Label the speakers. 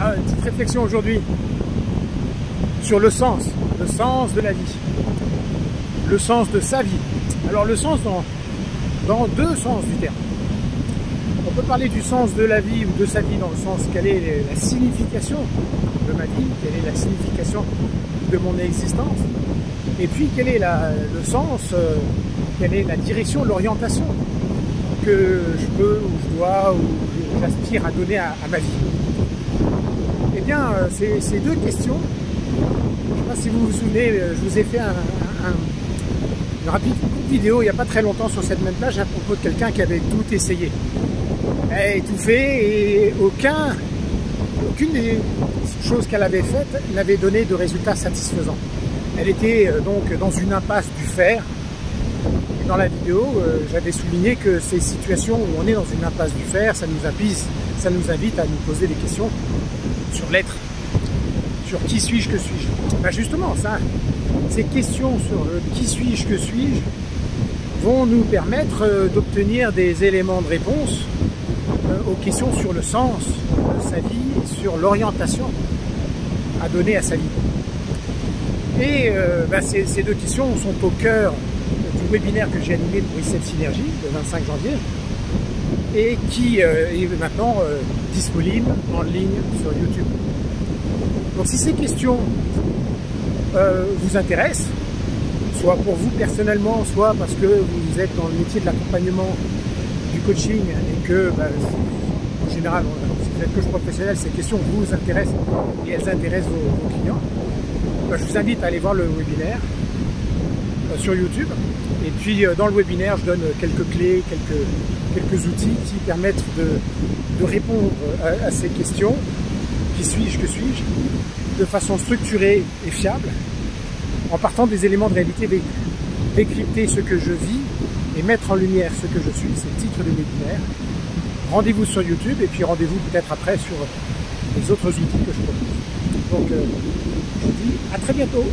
Speaker 1: Une petite réflexion aujourd'hui sur le sens de la vie, le sens de sa vie. Alors le sens dans deux sens du terme. On peut parler du sens de la vie ou de sa vie dans le sens quelle est la signification de ma vie, quelle est la signification de mon existence, et puis quel est le sens, quelle est la direction, l'orientation que je peux ou je dois ou j'aspire à donner à ma vie. Eh bien, ces deux questions, je ne sais pas si vous vous souvenez, je vous ai fait une rapide vidéo il n'y a pas très longtemps sur cette même plage à propos de quelqu'un qui avait tout essayé. Tout fait et aucune des choses qu'elle avait faites n'avait donné de résultats satisfaisants. Elle était donc dans une impasse du faire. Et dans la vidéo, j'avais souligné que ces situations où on est dans une impasse du faire, ça nous invite à nous poser des questions sur l'être, sur qui suis-je, que suis-je. Ben justement, ces questions sur qui suis-je, que suis-je, vont nous permettre d'obtenir des éléments de réponse aux questions sur le sens de sa vie et sur l'orientation à donner à sa vie. Et ces deux questions sont au cœur du webinaire que j'ai animé pour Reset Synergie le 25 janvier et qui est maintenant disponible en ligne sur YouTube. Donc si ces questions vous intéressent, soit pour vous personnellement, soit parce que vous êtes dans le métier de l'accompagnement, du coaching et que en général, si vous êtes coach professionnel, ces questions vous intéressent et elles intéressent vos clients, je vous invite à aller voir le webinaire sur YouTube. Et puis dans le webinaire, je donne quelques clés, quelques outils qui permettent de répondre à ces questions. Qui suis-je, que suis-je, de façon structurée et fiable, en partant des éléments de réalité vécus. Décrypter ce que je vis et mettre en lumière ce que je suis, c'est le titre du webinaire. Rendez-vous sur YouTube et puis rendez-vous peut-être après sur les autres outils que je propose. Donc je vous dis à très bientôt.